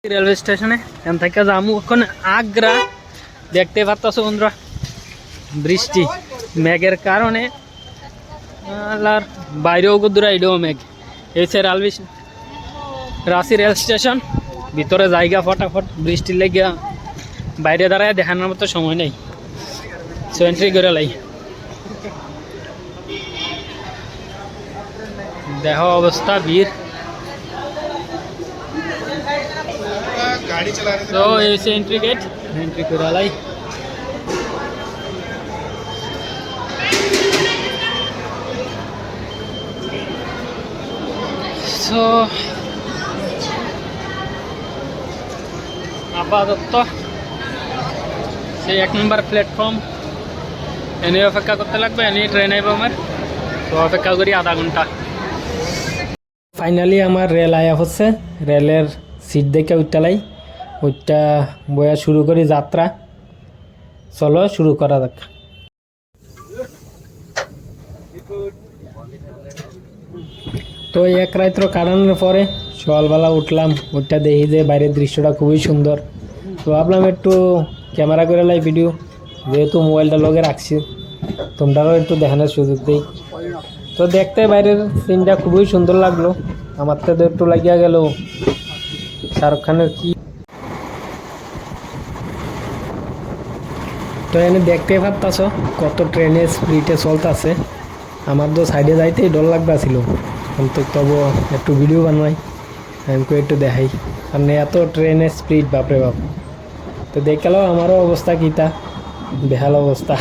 Railway স্টেশনে এখান থেকে যামু এখন আগ্রা। দেখতে পাচ্ছ বন্ধুরা বৃষ্টি মেঘের কারণে আর বাইরেও দূরা এডেও মেঘ এসে রাঁচি রেল স্টেশন ভিতরে জায়গা ফটাফট বৃষ্টির লেগে বাইরে দাঁড়ায় দেখানোর মতো সময় নেই। সো এন্ট্রি করে লাই দেহ অবস্থা ভিড়। तो ऐसे एंट्री गेट एंट्री करा लाई। सो आपातत से एक नम्बर प्लेटफर्म एने अपेक्षा करते লাগবে एने ट्रेन आइब आमार। तो अपेक्षा करी आधा घंटा। फाइनली आमार रेल आया হচ্ছে रेलर सीट देखे उठलाई ওইটা বয়া শুরু করি যাত্রা। চলো শুরু করা যাক। তো এক রাত্র কাটানোর পরে সকালবেলা উঠলাম, ওইটা দেখি যে বাইরের দৃশ্যটা খুবই সুন্দর। তো ভাবলাম একটু ক্যামেরা করে লাই ভিডিও, যেহেতু মোবাইলটা লগে রাখছি তোমরাও একটু দেখানোর সুযোগ দিই। তো দেখতে বাইরের সিনটা খুবই সুন্দর লাগলো। আমার তো একটু লাগিয়া গেল শাহরুখ খানের কি। তো এখানে দেখতে পাচ্ছ কত ট্রেনের স্পিডে চলতেছে। আমার তো সাইডে যাইতেই ডর লাগতেছিল, কিন্তু তবু একটু ভিডিও বানাই আমি একটু দেখাই, কারণ এত ট্রেনের স্পিড বাপরে বাপ। তো দেখালো আমারও অবস্থা কীটা বেহাল অবস্থা।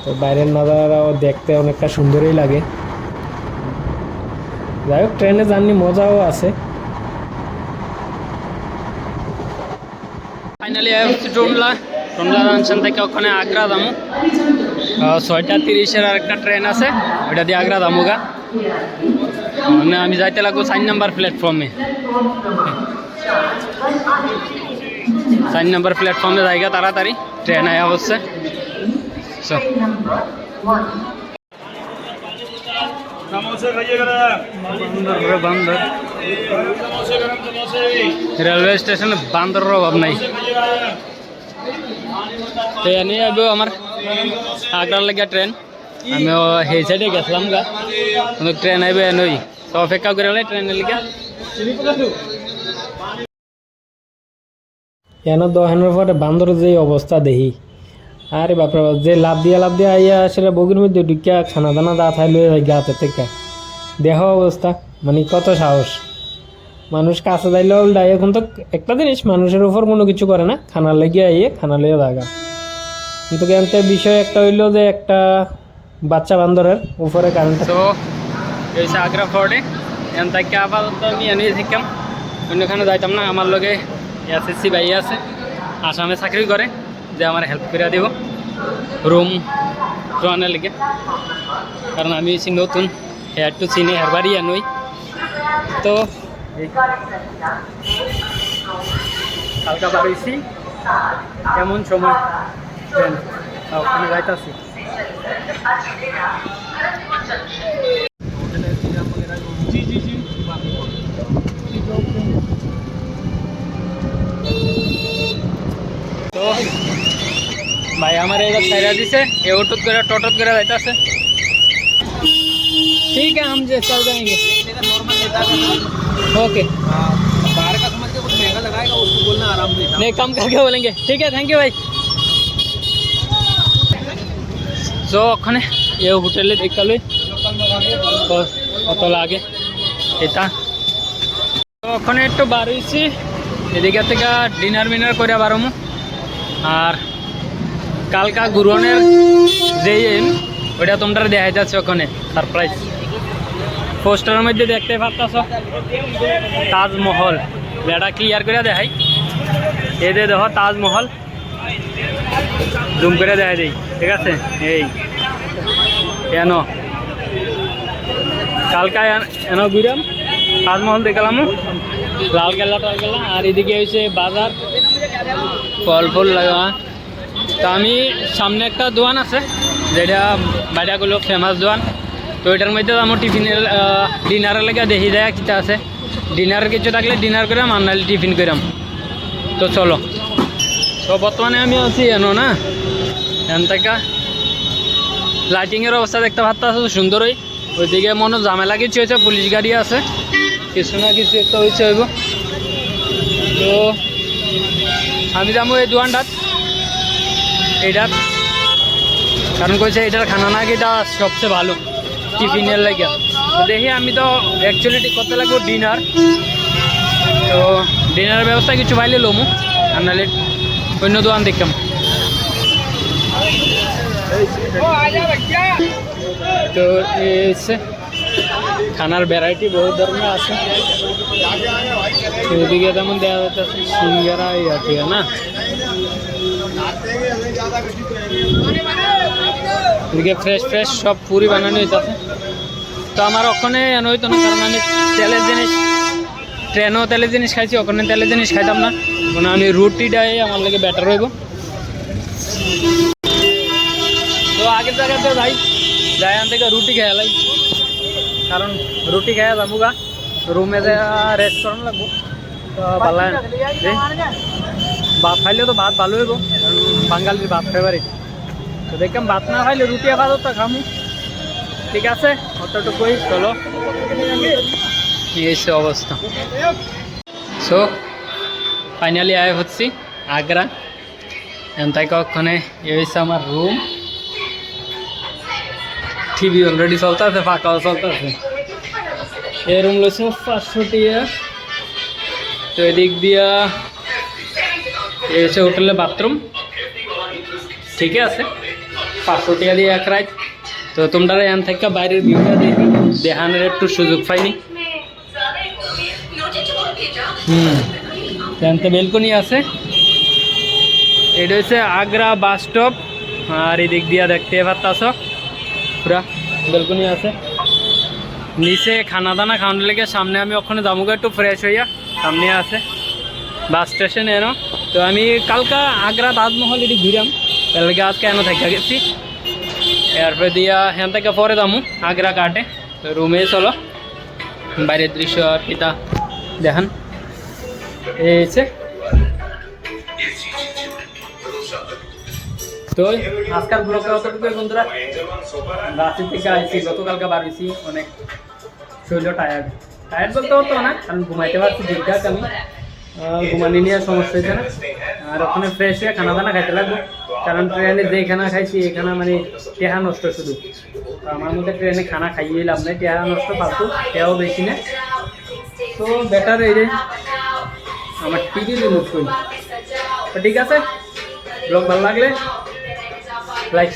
তো বাইরের নজারাও দেখতে অনেকটা সুন্দরই লাগে। যাই হোক ট্রেনে জার্নি মজাও আছে। ফাইনালি টুমলা জাংশন থেকে ওখানে আগ্রা যাবো। 6:30 আর একটা ট্রেন আছে, ওইটা দিয়ে আগ্রা যাবো। মানে আমি যাইতে লাগবো 4 নম্বর প্ল্যাটফর্মে। 4 নম্বর প্ল্যাটফর্মে জায়গা তাড়াতাড়ি ট্রেন আয়া হচ্ছে। রেলওয়ে স্টেশনে বান্দরের অভাব নাই। তো এনে আইব আমার আগ্রার লেগে ট্রেন। আমি সেই সাইডে গেছিলাম গা, কিন্তু ট্রেন আইব এনেই। তো অপেক্ষা করে ট্রেনের লেগে এনে দোকানের পরে বান্দরের যে অবস্থা দেখি, আরে বাপরে যে লাভ দিয়া আইয়া সেটা বগির মধ্যে ঢুকিয়া খানা দানা দা থাইলে গাতে থেকে দেহ অবস্থা। মানে কত সাহস, মানুষ কাছে যাইলে উল্টা। এখন তো একটা জিনিস মানুষের উপর কোনো কিছু করে না, খানা লেগে আইয়ে খানা লেগে জায়গা। কিন্তু এতে বিষয় একটা হইলো যে একটা বাচ্চা বান্দরের উপরে কারেন্ট। তো এই আগ্রা ফোর্টে এন থেকে আপাতত আমি এনে শিখতাম, অন্যখানে যাইতাম না। আমার লগে SSC ভাই আছে, আসামে চাকরি করে, যে আমার হেল্প করে দিব রুম আনার লেগে। কারণ আমি নতুন হেয়ার টু চিনি হেয়ার বাড়ি আনই। তো কালকা বাড়িছি এমন সময় ওখানে যাইতাছি। তো ভাই আমার এবার সাইরা দিছে, এ टोटत করে যাইতাছে। ठीक है हम चल जाएंगे। ओके बाहर का समझ के कुछ महंगा लगाएगा, उसको बोलना आराम से नहीं कम करके बोलेंगे। ठीक है थैंक यू भाई। सो ওখানে এই হোটেলে দেখালে কত লাগে এটা। তো ওখানে একটু বার হয়েছি, এদিকে থেকে ডিনার করে বারমু। আর কালকা গুরনের যে ওইটা তোমরা দেখাই যাচ্ছে ওখানে সারপ্রাইজ। পোস্টারের মধ্যে দেখতে পাচ্ছ তাজমহল, এটা ক্লিয়ার করে দেখাই। এই যে দেখো তাজমহল, জুম করে দেখাই দিই, ঠিক আছে। এই কেন কালকা এন ঘুরাম তাজমহল দেখলাম, লালকেল্লা টালকেল্লা। আর এদিকে হয়েছে বাজার, ফল লাগা। তো আমি সামনে একটা দোকান আছে যেটা বাইরেগুলো ফেমাস দোকান। তো এটার মধ্যে আমার টিফিনের ডিনারের লেগে দেখি যায় কিটা আছে। ডিনার কিছু থাকলে ডিনার করাম আর নাহলে টিফিন করাম। তো চলো, তো বর্তমানে আমি আছি এনো না এখান থেকে লাইটিংয়ের অবস্থা দেখতে পাচ্ছ সুন্দরই। ওইদিকে মনে ঝামেলা কিছু হয়েছে, পুলিশ গাড়ি আছে, কিছু না কিছু একটা হয়েছে হইব। তো আমি যাবো এই দোকানটাত এইটার, কারণ কইছে এটার খানা নাকি এটা সবচেয়ে ভালো টিফিনের লাগে। তো দেখি আমি তো অ্যাকচুয়ালি করতে লাগবো ডিনার, তো ডিনারের ব্যবস্থা কিছু পাইলে লোমু আর নাহলে অন্য দোকান দেখতাম। তো এসে খানার ভ্যারাইটি বহুত ধরনের আছে। এদিকে তেমন দেওয়া যাচ্ছে সিঙ্গারা ঠিক না, এদিকে ফ্রেশ ফ্রেশ সব পুরি বানানো হইতেছে। তো আমার ওখানে এনে হইতো না, কারণ আমি তেলের জিনিস ট্রেনও তেলের জিনিস খাইছি, ওখানে তেলের জিনিস খাইতাম না। মানে আমি রুটিটাই আমার লাগে বেটার হইব। তো আগের জায়গাতে যাই আন থেকে রুটি খেয়ে লাই, কারণ রুটি খেয়ে যাবো গা রুমে রেস্ট করানো লাগবো। তো পালা ভাত খাইলে তো ভাত ভালো হইব, কারণ বাঙালির ভাত ফেভারিট। তো দেখলাম ভাত না খাইলে রুটি আপাতত তো খামু, ঠিক আছে অতটুকুই। চলো, এই অবস্থা। সো ফাইনালি আয় হচ্ছি আগ্রা। এনতাই ওখানে এ হচ্ছে আমার রুম, টিভি অলরেডি চলতে আছে, ফাঁকাও চলতে আছে। এই রুম লইছে 500 টিয়া। তো এদিক দিয়া এই হচ্ছে হোটেলের বাথরুম, ঠিক আছে 500 টিয়া দিয়ে এক রাত। তো তোমরা এখান থেকে বাইরের ভিউটা দেখি, দেখানোর একটু সুযোগ পাইনি। এখানতে বেলকনি আছে, এটা হচ্ছে আগ্রা বাস স্টপ। আর এদিক দিয়া দেখতে পাচ্ছ পুরা বেলকনি আছে। নিচে খানা দানা খাওয়ানোর লেগে সামনে আমি ওখানে যাবো একটু ফ্রেশ হইয়া, সামনে আছে বাস স্টেশন এনো। তো আমি কালকা আগ্রা তাজমহল এটি ঘুরাম, তার লেগে আজকে এনো থেকে গেছি। এরপরে দিয়া এখান থেকে পরে যাবো আগ্রা কাটে। তো রুমে চলো, বাইরের দৃশ্য আর কিতা দেখান। এইছে তো আজকাল ব্লগে অতটুকু বন্ধুরা। রাঁচি থেকে আইসি, গতকালকে বাড়িছি, অনেক শরীর টায়ার্ড বলতে হতো না, কারণ ঘুমাইতে পারছি ঠিকঠাক। আমি ঘুমানি নিয়ে সমস্যা হয়েছে না। আর ওখানে ফ্রেশ হয়ে খানা দানা খাইতে লাগবো, কারণ ট্রেনে যে খানা খাইছি এখানে মানে টেহা নষ্ট শুধু। তো আমার মধ্যে ট্রেনে খানা খাইয়ে লাভ নেই, টেহা নষ্ট ফালতু, টেহাও বেশি না। তো বেটার এই রে আমার টিভি রিমুভ করি। তো ঠিক আছে, ব্লগ ভালো লাগলে লাইক